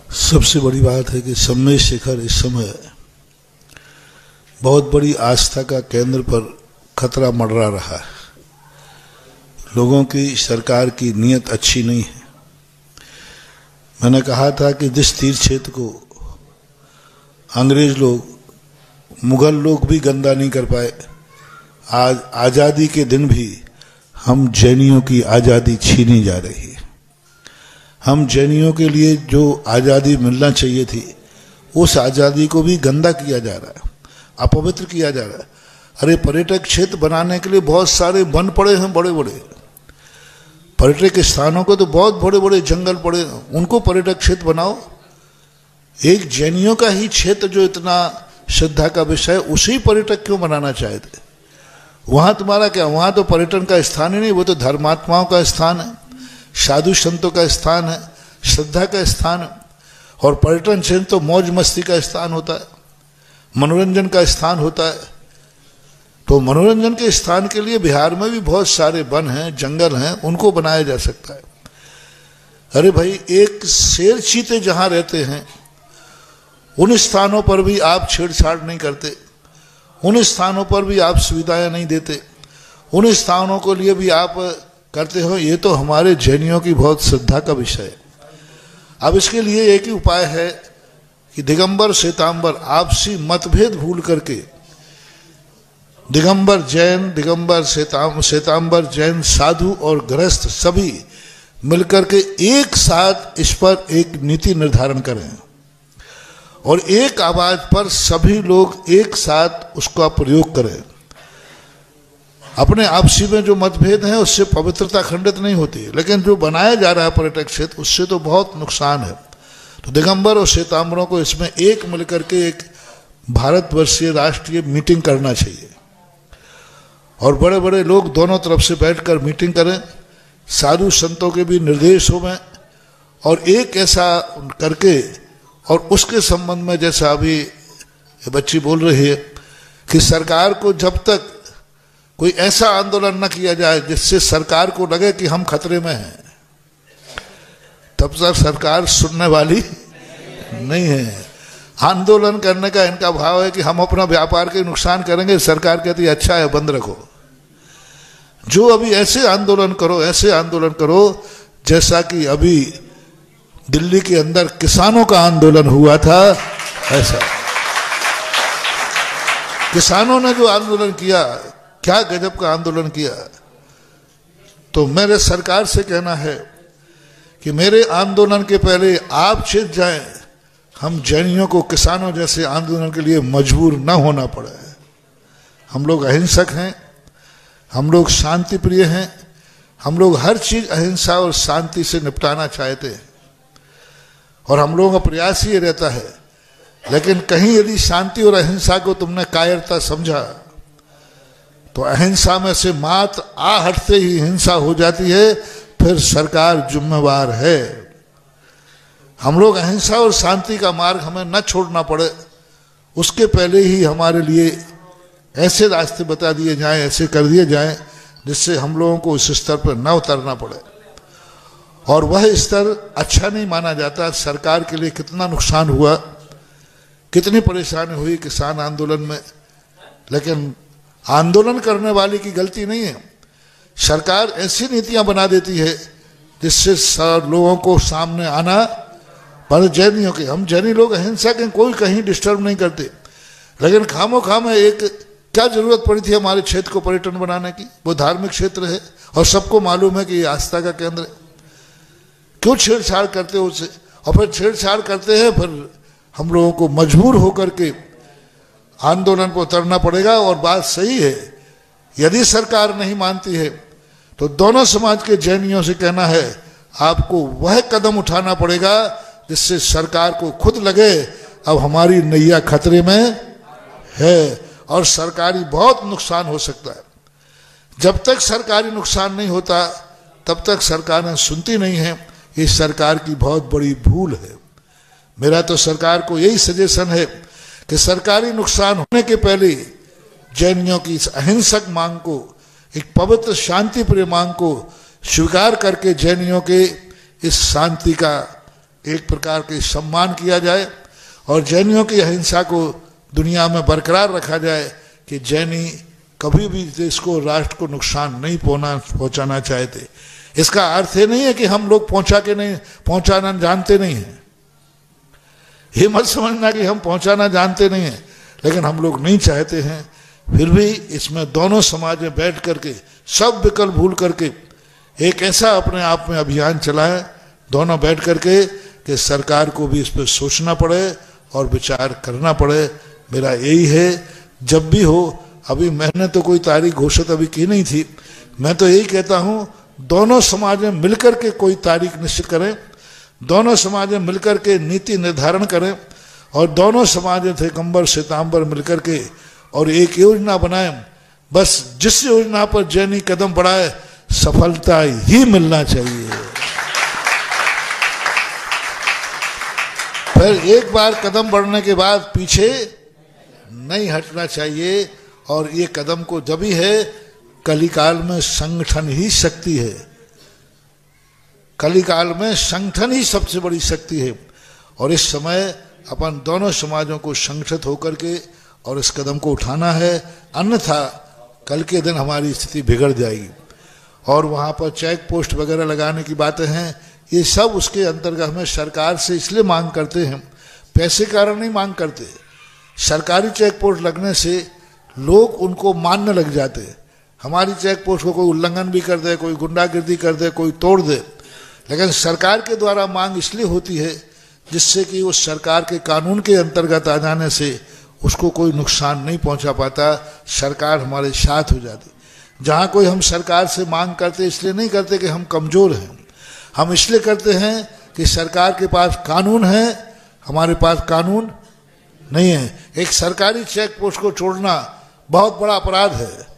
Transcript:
सबसे बड़ी बात है कि सम्मेद शिखर इस समय बहुत बड़ी आस्था का केंद्र पर खतरा मंडरा रहा है। लोगों की सरकार की नीयत अच्छी नहीं है। मैंने कहा था कि जिस तीर्थ क्षेत्र को अंग्रेज लोग, मुगल लोग भी गंदा नहीं कर पाए, आज आज़ादी के दिन भी हम जैनियों की आज़ादी छीनी जा रही है। हम जैनियों के लिए जो आज़ादी मिलना चाहिए थी, उस आज़ादी को भी गंदा किया जा रहा है, अपवित्र किया जा रहा है। अरे पर्यटक क्षेत्र बनाने के लिए बहुत सारे वन पड़े हैं, बड़े बड़े पर्यटक स्थानों को तो बहुत बड़े बड़े जंगल पड़े, उनको पर्यटक क्षेत्र बनाओ। एक जैनियों का ही क्षेत्र जो इतना श्रद्धा का विषय है, उसी पर्यटक क्यों बनाना चाहते? वहां तुम्हारा क्या, वहां तो पर्यटन का स्थान ही नहीं, वो तो धर्मात्माओं का स्थान है, साधु संतों का स्थान है, श्रद्धा का स्थान है। और पर्यटन क्षेत्र तो मौज मस्ती का स्थान होता है, मनोरंजन का स्थान होता है। तो मनोरंजन के स्थान के लिए बिहार में भी बहुत सारे वन हैं, जंगल हैं, उनको बनाया जा सकता है। अरे भाई, एक शेर चीते जहां रहते हैं उन स्थानों पर भी आप छेड़छाड़ नहीं करते, उन स्थानों पर भी आप सुविधाएं नहीं देते, उन स्थानों के लिए भी आप करते हो। ये तो हमारे जैनियों की बहुत श्रद्धा का विषय है। अब इसके लिए एक ही उपाय है कि दिगंबर श्वेतांबर आपसी मतभेद भूल करके दिगंबर जैन, दिगंबर श्वेतांबर जैन, साधु और गृहस्थ सभी मिलकर के एक साथ इस पर एक नीति निर्धारण करें और एक आवाज पर सभी लोग एक साथ उसका प्रयोग करें। अपने आपसी में जो मतभेद हैं उससे पवित्रता खंडित नहीं होती, लेकिन जो बनाया जा रहा है पर्यटक क्षेत्र, उससे तो बहुत नुकसान है। तो दिगंबर और श्वेतांबरों को इसमें एक मिलकर के एक भारतवर्षीय राष्ट्रीय मीटिंग करना चाहिए और बड़े बड़े लोग दोनों तरफ से बैठकर मीटिंग करें, साधु संतों के भी निर्देशों में, और एक ऐसा करके और उसके संबंध में जैसा अभी ये बच्ची बोल रही है कि सरकार को जब तक कोई ऐसा आंदोलन न किया जाए जिससे सरकार को लगे कि हम खतरे में हैं, तब तक सरकार सुनने वाली नहीं है। आंदोलन करने का इनका भाव है कि हम अपना व्यापार के नुकसान करेंगे, सरकार कहती है अच्छा है बंद रखो। जो अभी ऐसे आंदोलन करो, ऐसे आंदोलन करो जैसा कि अभी दिल्ली के अंदर किसानों का आंदोलन हुआ था, ऐसा किसानों ने जो आंदोलन किया, क्या गजब का आंदोलन किया। तो मेरे सरकार से कहना है कि मेरे आंदोलन के पहले आप छिप जाएं, हम जैनियों को किसानों जैसे आंदोलन के लिए मजबूर न होना पड़े। हम लोग अहिंसक हैं, हम लोग शांति प्रिय हैं, हम लोग हर चीज अहिंसा और शांति से निपटाना चाहते हैं और हम लोगों का प्रयास ही रहता है। लेकिन कहीं यदि शांति और अहिंसा को तुमने कायरता समझा तो अहिंसा में से मात्र आ हटते ही हिंसा हो जाती है, फिर सरकार जिम्मेवार है। हम लोग अहिंसा और शांति का मार्ग हमें न छोड़ना पड़े, उसके पहले ही हमारे लिए ऐसे रास्ते बता दिए जाएं, ऐसे कर दिए जाएं जिससे हम लोगों को इस स्तर पर न उतरना पड़े। और वह स्तर अच्छा नहीं माना जाता। सरकार के लिए कितना नुकसान हुआ, कितनी परेशानी हुई किसान आंदोलन में, लेकिन आंदोलन करने वाले की गलती नहीं है। सरकार ऐसी नीतियां बना देती है जिससे लोगों को सामने आना। पर जैनियों के, हम जैनी लोग अहिंसा के, कोई कहीं डिस्टर्ब नहीं करते, लेकिन खामो खाम एक क्या जरूरत पड़ी थी हमारे क्षेत्र को पर्यटन बनाने की? वो धार्मिक क्षेत्र है और सबको मालूम है कि ये आस्था का केंद्र है। क्यों छेड़छाड़ करते हो उससे? और फिर छेड़छाड़ करते हैं, फिर हम लोगों को मजबूर होकर के आंदोलन पर उतरना पड़ेगा। और बात सही है, यदि सरकार नहीं मानती है तो दोनों समाज के जैनियों से कहना है आपको वह कदम उठाना पड़ेगा जिससे सरकार को खुद लगे अब हमारी नैया खतरे में है और सरकारी बहुत नुकसान हो सकता है। जब तक सरकारी नुकसान नहीं होता तब तक सरकारें सुनती नहीं है। ये सरकार की बहुत बड़ी भूल है। मेरा तो सरकार को यही सजेशन है कि सरकारी नुकसान होने के पहले जैनियों की इस अहिंसक मांग को, एक पवित्र शांति प्रिय मांग को स्वीकार करके जैनियों के इस शांति का एक प्रकार के सम्मान किया जाए और जैनियों की अहिंसा को दुनिया में बरकरार रखा जाए कि जैनी कभी भी देश को, राष्ट्र को नुकसान नहीं पहुंचाना चाहते। इसका अर्थ ये नहीं है कि हम लोग पहुंचाना जानते नहीं हैं। ये मत समझना कि हम पहुंचाना जानते नहीं हैं, लेकिन हम लोग नहीं चाहते हैं। फिर भी इसमें दोनों समाज में बैठ करके, सब विकल्प भूल करके एक ऐसा अपने आप में अभियान चलाएं, दोनों बैठ करके, कि सरकार को भी इस पर सोचना पड़े और विचार करना पड़े। मेरा यही है, जब भी हो, अभी मैंने तो कोई तारीख घोषित अभी की नहीं थी, मैं तो यही कहता हूं दोनों समाज में मिलकर के कोई तारीख निश्चित करें, दोनों समाज में मिलकर के नीति निर्धारण करें और दोनों समाज में दिसंबर सितंबर मिलकर के और एक योजना बनाएं। बस जिस योजना पर जैनी कदम बढ़ाए सफलता ही मिलना चाहिए। फिर एक बार कदम बढ़ने के बाद पीछे नहीं हटना चाहिए। और ये कदम को जब ही है, कलिकाल में संगठन ही शक्ति है, कलिकाल में संगठन ही सबसे बड़ी शक्ति है। और इस समय अपन दोनों समाजों को संगठित होकर के और इस कदम को उठाना है, अन्यथा कल के दिन हमारी स्थिति बिगड़ जाएगी। और वहाँ पर चेक पोस्ट वगैरह लगाने की बातें हैं, ये सब उसके अंतर्गत हमें सरकार से इसलिए मांग करते हैं, पैसे कारण नहीं मांग करते। सरकारी चेक पोस्ट लगने से लोग उनको मानने लग जाते। हमारी चेक पोस्ट को कोई उल्लंघन भी कर दे, कोई गुंडागिर्दी कर दे, कोई तोड़ दे, लेकिन सरकार के द्वारा मांग इसलिए होती है जिससे कि उस सरकार के कानून के अंतर्गत आ जाने से उसको कोई नुकसान नहीं पहुंचा पाता, सरकार हमारे साथ हो जाती। जहां कोई हम सरकार से मांग करते इसलिए नहीं करते कि हम कमजोर हैं, हम इसलिए करते हैं कि सरकार के पास कानून है, हमारे पास कानून नहीं है। एक सरकारी चेक पोस्ट को छोड़ना बहुत बड़ा अपराध है।